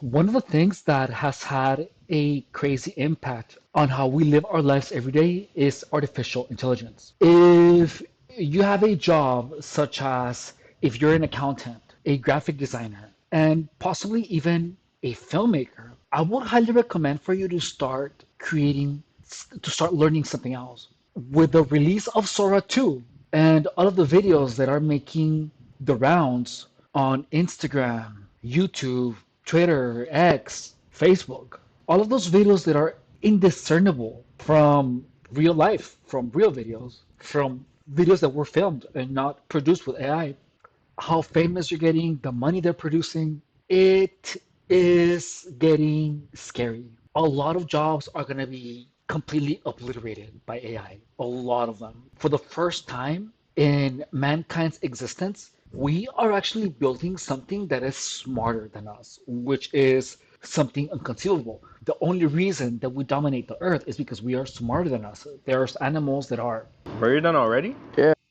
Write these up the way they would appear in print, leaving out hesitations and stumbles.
One of the things that has had a crazy impact on how we live our lives every day is artificial intelligence. If you have a job such as if you're an accountant, a graphic designer, and possibly even a filmmaker, I would highly recommend for you to start learning something else. With the release of Sora 2 and all of the videos that are making the rounds on Instagram, YouTube, Twitter, X, Facebook, all of those videos that are indiscernible from real life, from real videos, from videos that were filmed and not produced with AI, how famous you're getting, the money they're producing, it is getting scary. A lot of jobs are going to be completely obliterated by AI. A lot of them. For the first time in mankind's existence, we are actually building something that is smarter than us, which is something inconceivable. The only reason that we dominate the earth is because we are smarter than us. There's animals that are Are you done already?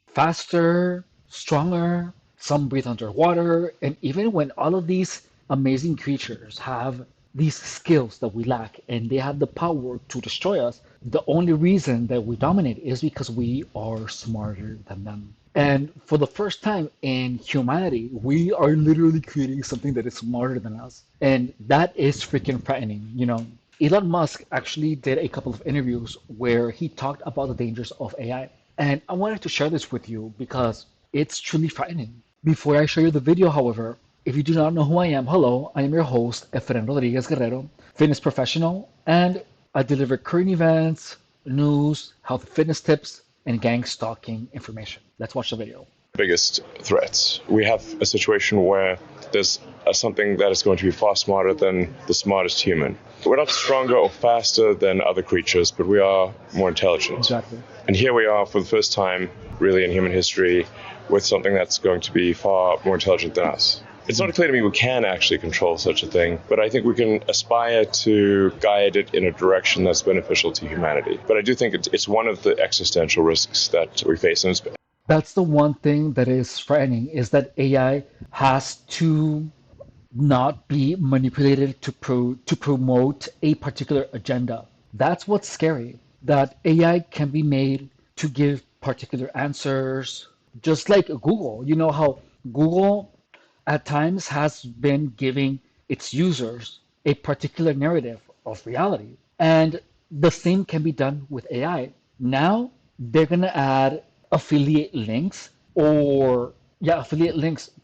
faster, stronger, some breathe underwater, and even when all of these amazing creatures have these skills that we lack and they have the power to destroy us, the only reason that we dominate is because we are smarter than them. And for the first time in humanity, we are literally creating something that is smarter than us. And that is freaking frightening. Elon Musk actually did a couple of interviews where he talked about the dangers of AI. And I wanted to share this with you because it's truly frightening. Before I show you the video, however, if you do not know who I am, hello, I am your host, Efren Rodriguez Guerrero, fitness professional, and I deliver current events, news, health and fitness tips, and gang stalking information. Let's watch the video. Biggest threats. We have a situation where there's something that is going to be far smarter than the smartest human. We're not stronger or faster than other creatures, but we are more intelligent. Exactly. And here we are for the first time, really in human history, with something that's going to be far more intelligent than us. It's not clear to me we can actually control such a thing, but I think we can aspire to guide it in a direction that's beneficial to humanity. But I do think it's one of the existential risks that we face. And that's the one thing that is frightening, is that AI has to not be manipulated to promote a particular agenda. That's what's scary, that AI can be made to give particular answers, just like Google. You know how Google at times has been giving its users a particular narrative of reality. And the same can be done with AI. Now they're going to add affiliate links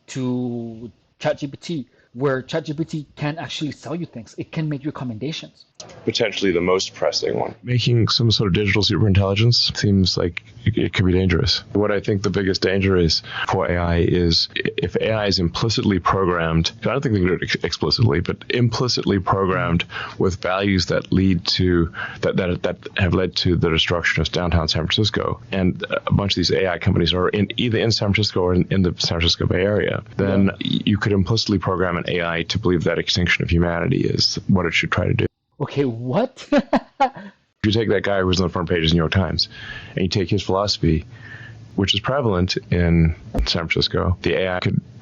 to ChatGPT, where ChatGPT can actually sell you things. It can make recommendations. potentially the most pressing one. Making some sort of digital superintelligence seems like it could be dangerous. What I think the biggest danger is for AI is if AI is implicitly programmed, I don't think they can do it explicitly, but implicitly programmed with values that lead to, that have led to the destruction of downtown San Francisco. And a bunch of these AI companies are either in San Francisco or in the San Francisco Bay Area. Then you could implicitly program an AI to believe that extinction of humanity is what it should try to do. Okay, what? If you take that guy who was on the front page of the New York Times and you take his philosophy, which is prevalent in San Francisco, the AI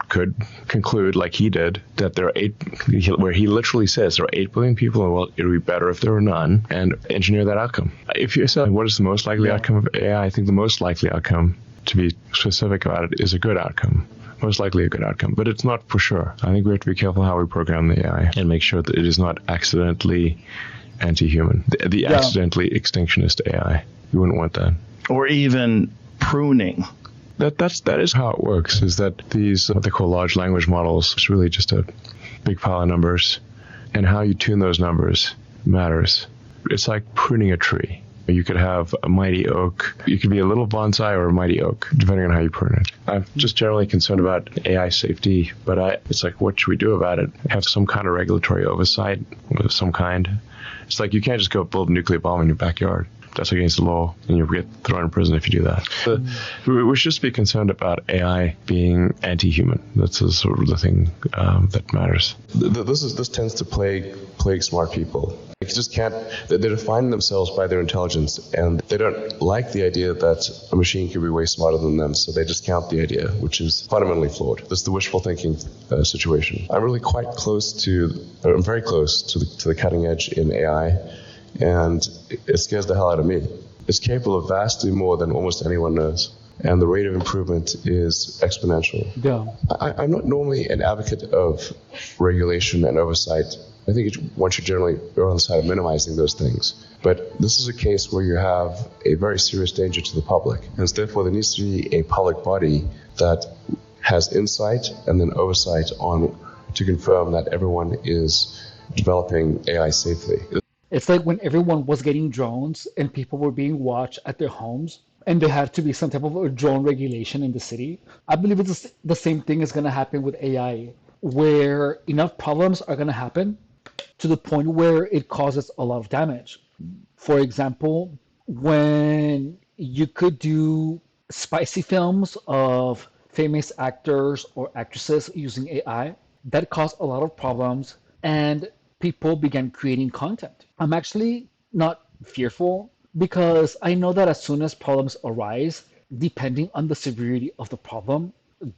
could conclude, like he did, that there are where he literally says there are 8 billion people in the world, it would be better if there were none, and engineer that outcome. If you say, what is the most likely outcome of AI? I think the most likely outcome, to be specific about it, is a good outcome. Most likely a good outcome, but it's not for sure. I think we have to be careful how we program the AI and make sure that it is not accidentally anti-human, the accidentally extinctionist AI. You wouldn't want that. Or even pruning. That is how it works, is that these, what they call large language models, it's really just a big pile of numbers, and how you tune those numbers matters. It's like pruning a tree. You could have a mighty oak. You could be a little bonsai or a mighty oak, depending on how you prune it. I'm just generally concerned about AI safety, but it's like, what should we do about it? Have some kind of regulatory oversight of some kind. It's like you can't just go build a nuclear bomb in your backyard. That's against the law, and you'll get thrown in prison if you do that. We should just be concerned about AI being anti-human. That's sort of the thing that matters. This tends to plague smart people. They just can't. They define themselves by their intelligence, and they don't like the idea that a machine could be way smarter than them. So they discount the idea, which is fundamentally flawed. This is the wishful thinking situation. I'm really quite close to. I'm very close to the cutting edge in AI. And it scares the hell out of me. It's capable of vastly more than almost anyone knows. And the rate of improvement is exponential. Yeah. I'm not normally an advocate of regulation and oversight. I think one should generally err on the side of minimizing those things. But this is a case where you have a very serious danger to the public. And therefore, there needs to be a public body that has insight and then oversight to confirm that everyone is developing AI safely. It's like when everyone was getting drones and people were being watched at their homes and there had to be some type of a drone regulation in the city. I believe it's the same thing is going to happen with AI, where enough problems are going to happen to the point where it causes a lot of damage. For example, when you could do spicy films of famous actors or actresses using AI, that caused a lot of problems and people began creating content. I'm actually not fearful because I know that as soon as problems arise, depending on the severity of the problem,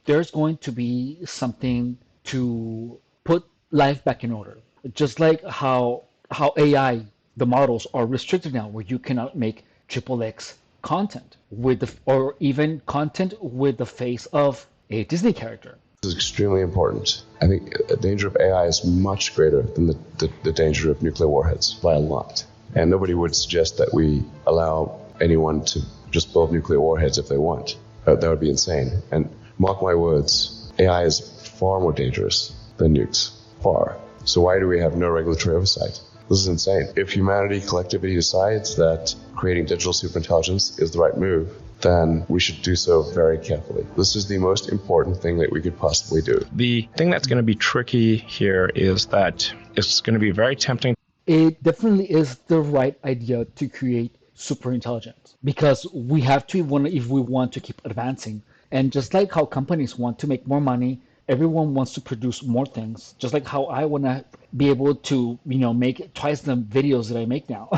there's going to be something to put life back in order. Just like how AI, the models are restricted now, where you cannot make XXX content or even content with the face of a Disney character. This is extremely important. I think the danger of AI is much greater than the danger of nuclear warheads by a lot. And nobody would suggest that we allow anyone to just build nuclear warheads if they want. That would be insane. And mark my words, AI is far more dangerous than nukes. Far. So why do we have no regulatory oversight? This is insane. If humanity collectively decides that creating digital superintelligence is the right move, then we should do so very carefully. This is the most important thing that we could possibly do. The thing that's going to be tricky here is that it's going to be very tempting. It definitely is the right idea to create superintelligence because we have to, if we want to keep advancing. And just like how companies want to make more money, everyone wants to produce more things. Just like how I want to be able to, make twice the videos that I make now.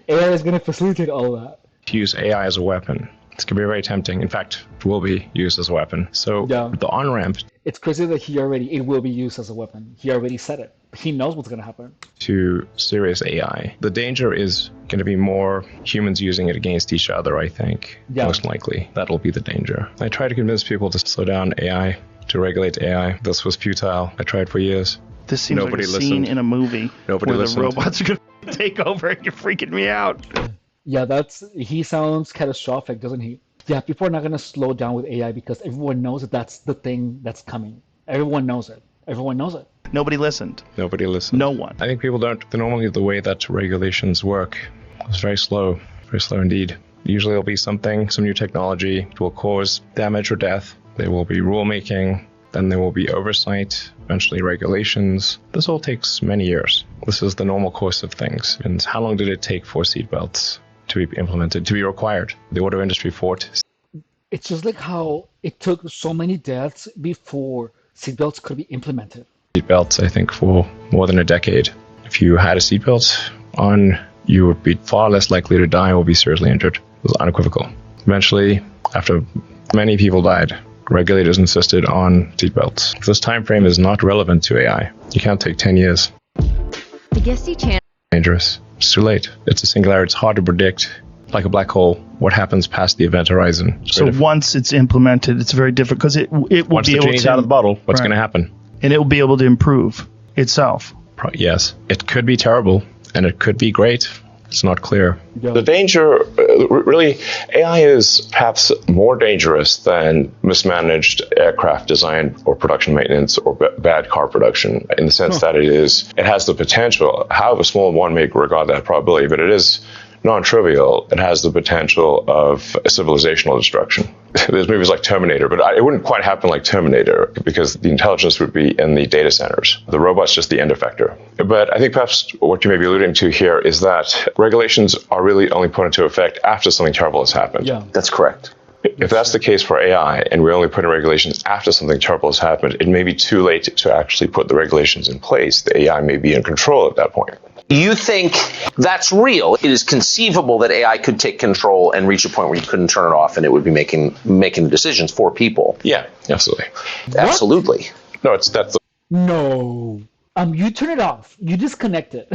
AI is going to facilitate all of that. To use AI as a weapon. It's going to be very tempting. In fact, it will be used as a weapon. So the on-ramp. It's crazy that it will be used as a weapon. He already said it. He knows what's going to happen. To serious AI. The danger is going to be more humans using it against each other, I think. Yeah. Most likely. That'll be the danger. I try to convince people to slow down AI, to regulate AI. This was futile. I tried for years. This seems Nobody like a scene in a movie where the robots are going to take over and you're freaking me out. Yeah, he sounds catastrophic, doesn't he? Yeah, people are not going to slow down with AI because everyone knows that that's the thing that's coming. Everyone knows it. Nobody listened. No one. I think people don't. Normally, the way that regulations work is very slow indeed. Usually, there'll be some new technology that will cause damage or death. There will be rulemaking. Then there will be oversight, eventually regulations. This all takes many years. This is the normal course of things. And how long did it take for seatbelts to be implemented, to be required? The auto industry fought. It's just like how it took so many deaths before seatbelts could be implemented. Seatbelts, I think, for more than a decade. If you had a seatbelt on, you would be far less likely to die or be seriously injured. It was unequivocal. Eventually, after many people died, regulators insisted on seatbelts. This time frame is not relevant to AI. You can't take 10 years. The Guesty channel. Dangerous. It's too late. It's a singularity. It's hard to predict. Like a black hole, what happens past the event horizon. So once it's implemented, it's very different because it will once be the able genie's to out of the bottle. What's going to happen? And it will be able to improve itself. Yes, it could be terrible and it could be great. It's not clear. Yeah. The danger, really, AI is perhaps more dangerous than mismanaged aircraft design or production maintenance or bad car production in the sense that it has the potential, however small one may regard that probability, but it is non-trivial. It has the potential of civilizational destruction. There's movies like Terminator, but it wouldn't quite happen like Terminator because the intelligence would be in the data centers. The robot's just the end effector. But I think perhaps what you may be alluding to here is that regulations are really only put into effect after something terrible has happened. Yeah. That's correct. If that's the case for AI, and we only put in regulations after something terrible has happened, it may be too late to actually put the regulations in place. The AI may be in control at that point. You think that's real? It is conceivable that AI could take control and reach a point where you couldn't turn it off and it would be making decisions for people. Yeah, absolutely. What? Absolutely. No, that's No. You turn it off. You disconnect it.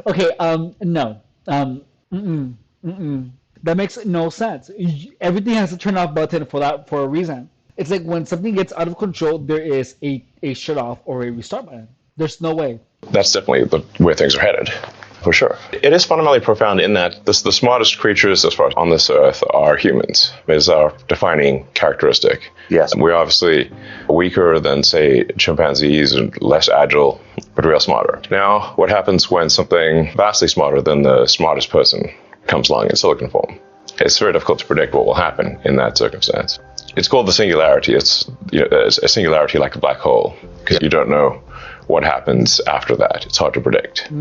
Okay, no. That makes no sense. Everything has a turn off button for a reason. It's like when something gets out of control, there is a shut off or a restart button. There's no way. That's definitely where things are headed, for sure. It is fundamentally profound in that the smartest creatures as far as on this earth are humans. It is our defining characteristic. Yes. We're obviously weaker than, say, chimpanzees and less agile, but we are smarter. Now, what happens when something vastly smarter than the smartest person comes along in silicon form? It's very difficult to predict what will happen in that circumstance. It's called the singularity. It's a singularity like a black hole, because you don't know what happens after that. It's hard to predict.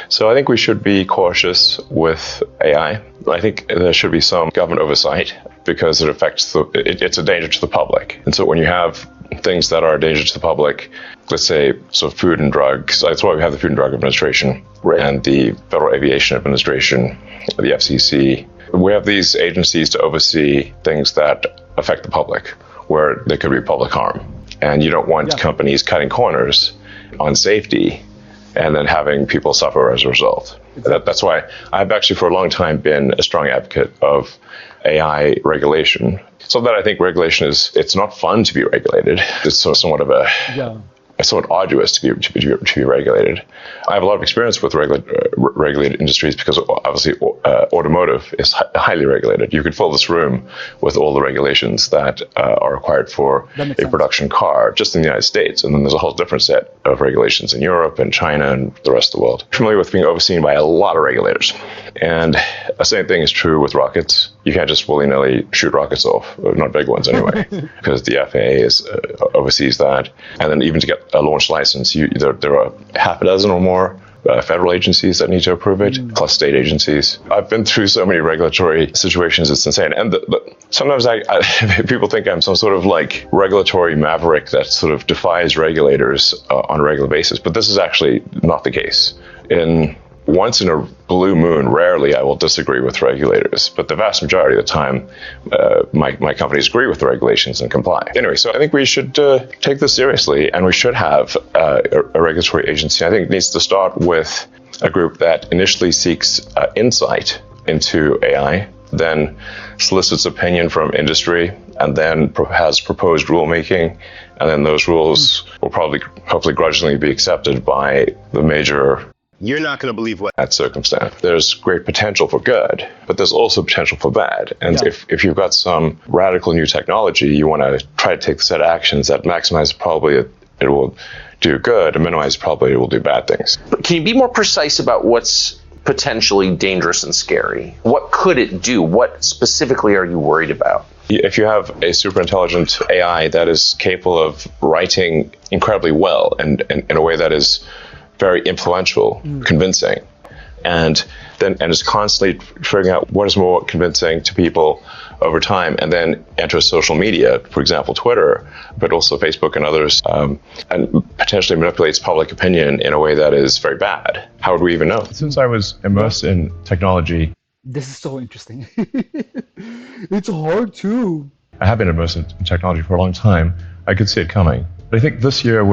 So I think we should be cautious with AI. I think there should be some government oversight because it affects it's a danger to the public. And so when you have things that are a danger to the public, let's say sort of food and drugs, that's why we have the Food and Drug Administration and the Federal Aviation Administration, the FCC. We have these agencies to oversee things that affect the public, where there could be public harm. And you don't want companies cutting corners on safety and then having people suffer as a result. That's why I've actually for a long time been a strong advocate of AI regulation. So that I think regulation it's not fun to be regulated. It's somewhat of it's somewhat arduous to be regulated. I have a lot of experience with regulated industries because obviously automotive is highly regulated. You could fill this room with all the regulations that are required for a production car just in the United States. And then there's a whole different set of regulations in Europe and China and the rest of the world. I'm familiar with being overseen by a lot of regulators. And the same thing is true with rockets. You can't just willy-nilly shoot rockets off, not big ones anyway, because the FAA oversees that. And then even to get a launch license, there are half a dozen or more federal agencies that need to approve it, plus state agencies. I've been through so many regulatory situations, it's insane. And sometimes people think I'm some sort of like regulatory maverick that sort of defies regulators on a regular basis, but this is actually not the case. Once in a blue moon, rarely I will disagree with regulators, but the vast majority of the time, my companies agree with the regulations and comply. Anyway, so I think we should take this seriously, and we should have a regulatory agency. I think it needs to start with a group that initially seeks insight into AI, then solicits opinion from industry, and then has proposed rulemaking, and then those rules will hopefully grudgingly be accepted by the major. You're not going to believe what that circumstance. There's great potential for good, but there's also potential for bad. And if you've got some radical new technology, you want to try to take the set of actions that maximize the probability it will do good and minimize the probability it will do bad things. But can you be more precise about what's potentially dangerous and scary? What could it do? What specifically are you worried about? If you have a super intelligent AI that is capable of writing incredibly well and in a way that is very influential, convincing, and is constantly figuring out what is more convincing to people over time, and then enters social media, for example, Twitter, but also Facebook and others, and potentially manipulates public opinion in a way that is very bad. How would we even know? Since I was immersed in technology, this is so interesting. It's hard too. I have been immersed in technology for a long time. I could see it coming. But I think this year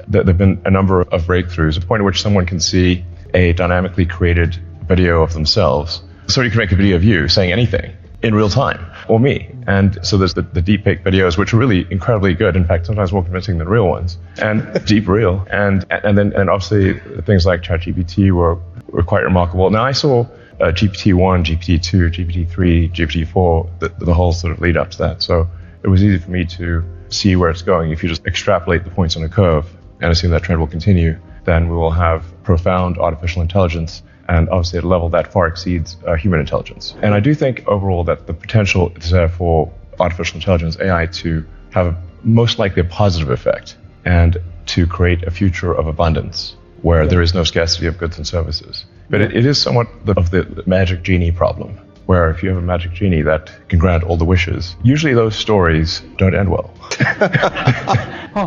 there have been a number of breakthroughs, a point at which someone can see a dynamically created video of themselves. So you can make a video of you saying anything in real time, or me. And so there's the deepfake videos, which are really incredibly good. In fact, sometimes more convincing than real ones, and deep real. And obviously things like ChatGPT were quite remarkable. Now I saw GPT-1, GPT-2, GPT-3, GPT-4, the whole sort of lead up to that. So it was easy for me to see where it's going if you just extrapolate the points on a curve and assume that trend will continue. then we will have profound artificial intelligence, and obviously at a level that far exceeds human intelligence. And I do think overall that the potential is there for artificial intelligence, AI, to have most likely a positive effect and to create a future of abundance where there is no scarcity of goods and services. But it is somewhat of the magic genie problem, where if you have a magic genie that can grant all the wishes, usually those stories don't end well.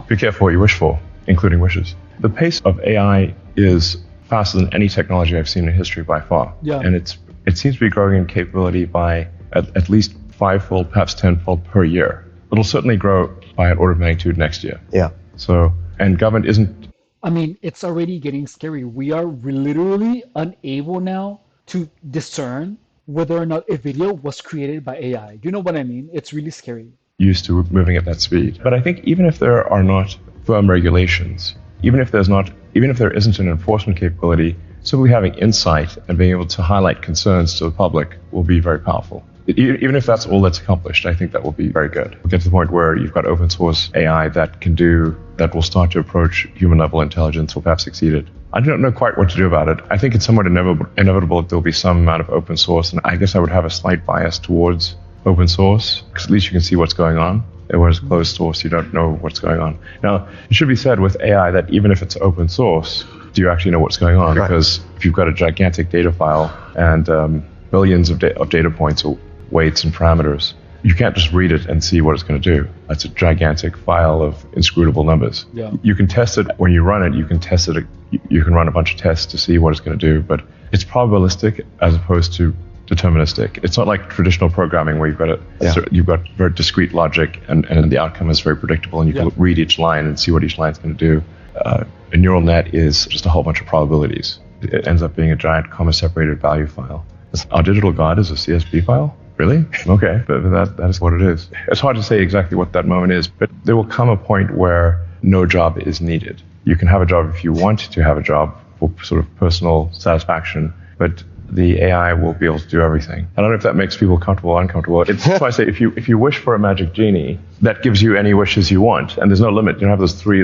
Be careful what you wish for, including wishes. The pace of AI is faster than any technology I've seen in history by far. Yeah. And it seems to be growing in capability by at least 5-fold, perhaps 10-fold per year. It'll certainly grow by an order of magnitude next year. Yeah. So, and government isn't... I mean, it's already getting scary. We are literally unable now to discern whether or not a video was created by AI. Do you know what I mean? It's really scary. Used to moving at that speed. But I think even if there are not firm regulations, even if there isn't an enforcement capability, simply having insight and being able to highlight concerns to the public will be very powerful. Even if that's all that's accomplished, I think that will be very good. We'll get to the point where you've got open source AI that will start to approach human level intelligence or perhaps exceed it. I don't know quite what to do about it. I think it's somewhat inevitable that there'll be some amount of open source, and I guess I would have a slight bias towards open source, because at least you can see what's going on. Whereas closed source, you don't know what's going on. Now, it should be said with AI that even if it's open source, do you actually know what's going on? Right. Because if you've got a gigantic data file and billions of data points or weights and parameters, you can't just read it and see what it's going to do. That's a gigantic file of inscrutable numbers. Yeah. You can test it when you run it. You can test it. You can run a bunch of tests to see what it's going to do, but it's probabilistic as opposed to deterministic. It's not like traditional programming where you've got very discrete logic and the outcome is very predictable and you can read each line and see what each line's going to do. A neural net is just a whole bunch of probabilities. It ends up being a giant comma-separated value file. Our digital God is a CSV file? Really? Okay, but that is what it is. It's hard to say exactly what that moment is, but there will come a point where no job is needed. You can have a job if you want to have a job for sort of personal satisfaction, but the AI will be able to do everything. I don't know if that makes people comfortable or uncomfortable. It's why I say if you wish for a magic genie, that gives you any wishes you want, and there's no limit. You don't have those three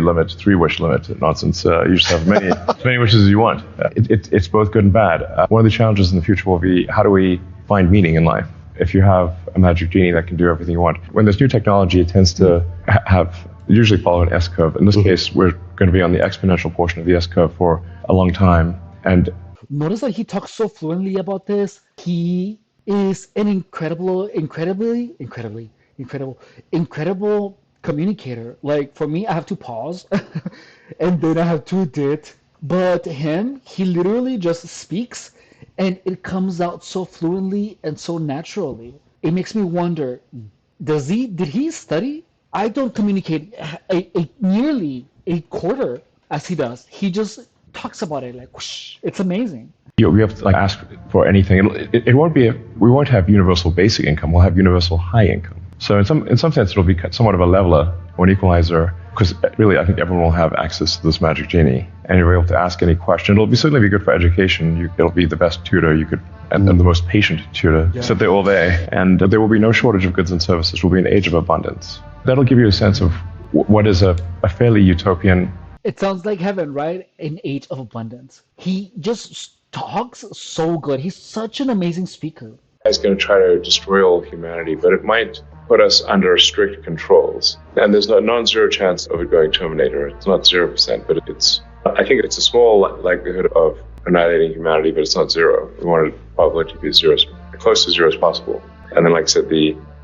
wish limit nonsense. You just have many wishes as you want. It's both good and bad. One of the challenges in the future will be, how do we find meaning in life? If you have a magic genie that can do everything you want. When there's new technology, it tends to usually follow an S-curve. In this case, we're going to be on the exponential portion of the S-curve for a long time. And notice that he talks so fluently about this. He is an incredible communicator. Like, for me, I have to pause and then I have to edit. But he literally just speaks and it comes out so fluently and so naturally. It makes me wonder, did he study? I don't communicate nearly a quarter as he does. He just talks about it like whoosh. It's amazing. We have to ask for anything. It won't be. We won't have universal basic income. We'll have universal high income. So in some sense, it'll be somewhat of a leveler or an equalizer, because really, I think everyone will have access to this magic genie, and you'll be able to ask any question. It'll certainly be good for education. It'll be the best tutor you could, and the most patient tutor. Yeah. So they're all there, and there will be no shortage of goods and services. We'll be an age of abundance. That'll give you a sense of what is a fairly utopian. It sounds like heaven, right? An age of abundance. He just talks so good. He's such an amazing speaker. It's going to try to destroy all of humanity, but it might put us under strict controls. And there's no non-zero chance of it going Terminator. It's not 0%, but I think it's a small likelihood of annihilating humanity, but it's not zero. We want the probability to be zero, as close to zero as possible. And then, like I said,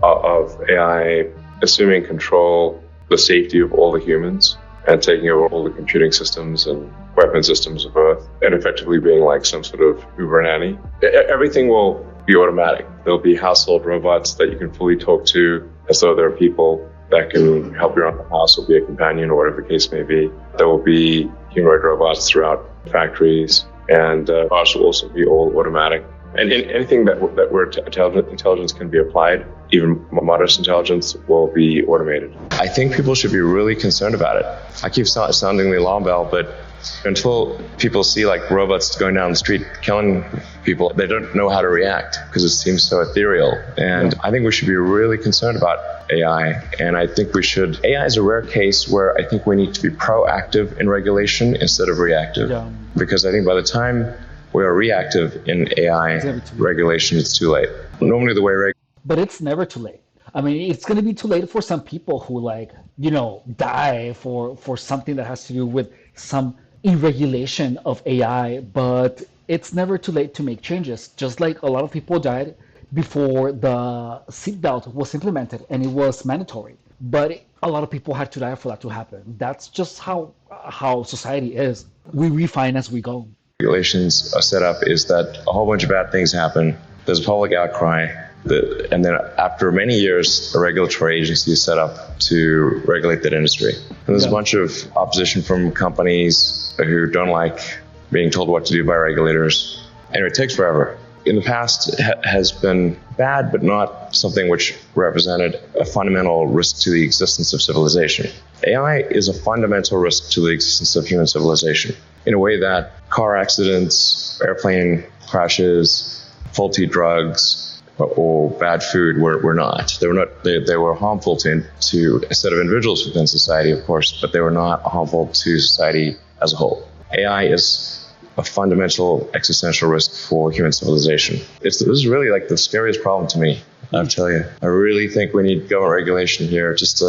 of AI assuming control, the safety of all the humans, and taking over all the computing systems and weapon systems of Earth, and effectively being like some sort of Uber nanny. Everything will be automatic. There'll be household robots that you can fully talk to as though there are people that can help you around the house or be a companion or whatever the case may be. There will be humanoid robots throughout factories, and cars will also be all automatic. And anything that where intelligence can be applied, even modest intelligence, will be automated. I think people should be really concerned about it. I keep sounding the alarm bell, but Until people see like robots going down the street killing people, they don't know how to react because it seems so ethereal. And I think we should be really concerned about AI. And I think AI is a rare case where I think we need to be proactive in regulation instead of reactive. Yeah. Because I think by the time we are reactive in AI regulation, it's too late. Normally the way but it's never too late. I mean, it's going to be too late for some people who die for something that has to do with some irregulation of AI, but it's never too late to make changes. Just like a lot of people died before the seatbelt was implemented and it was mandatory. But a lot of people had to die for that to happen. That's just how society is. We refine as we go. Regulations are set up is that a whole bunch of bad things happen. There's a public outcry. And then after many years, a regulatory agency is set up to regulate that industry. And there's a bunch of opposition from companies who don't like being told what to do by regulators. And it takes forever. In the past, it has been bad, but not something which represented a fundamental risk to the existence of civilization. AI is a fundamental risk to the existence of human civilization in a way that car accidents, airplane crashes, faulty drugs, or bad food were not. They were harmful to a set of individuals within society, of course, but they were not harmful to society as a whole. AI is a fundamental existential risk for human civilization. This is really like the scariest problem to me, I tell you. I really think we need government regulation here because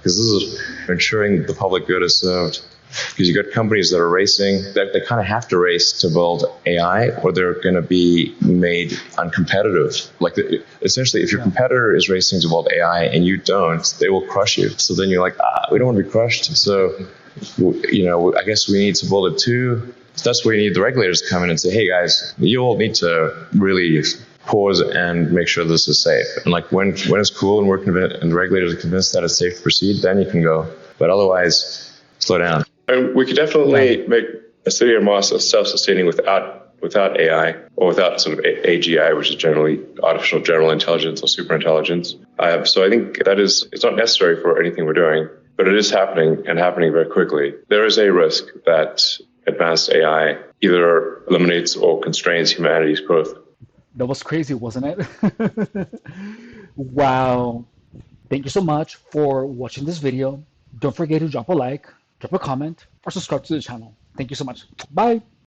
this is ensuring the public good is served. Because you've got companies that are racing, they kind of have to race to build AI or they're going to be made uncompetitive. Like essentially, if your competitor is racing to build AI and you don't, they will crush you. So then you're like, we don't want to be crushed. So, I guess we need to build it too. So that's where you need the regulators to come in and say, hey guys, you all need to really pause and make sure this is safe. And like when it's cool and and the regulators are convinced that it's safe to proceed, then you can go. But otherwise, slow down. And we could definitely make a city on Mars self-sustaining without AI or without sort of AGI, which is generally artificial general intelligence or superintelligence. So I think it's not necessary for anything we're doing, but it is happening and happening very quickly. There is a risk that advanced AI either eliminates or constrains humanity's growth. That was crazy, wasn't it? Wow. Thank you so much for watching this video. Don't forget to drop a like, drop a comment, or subscribe to the channel. Thank you so much. Bye.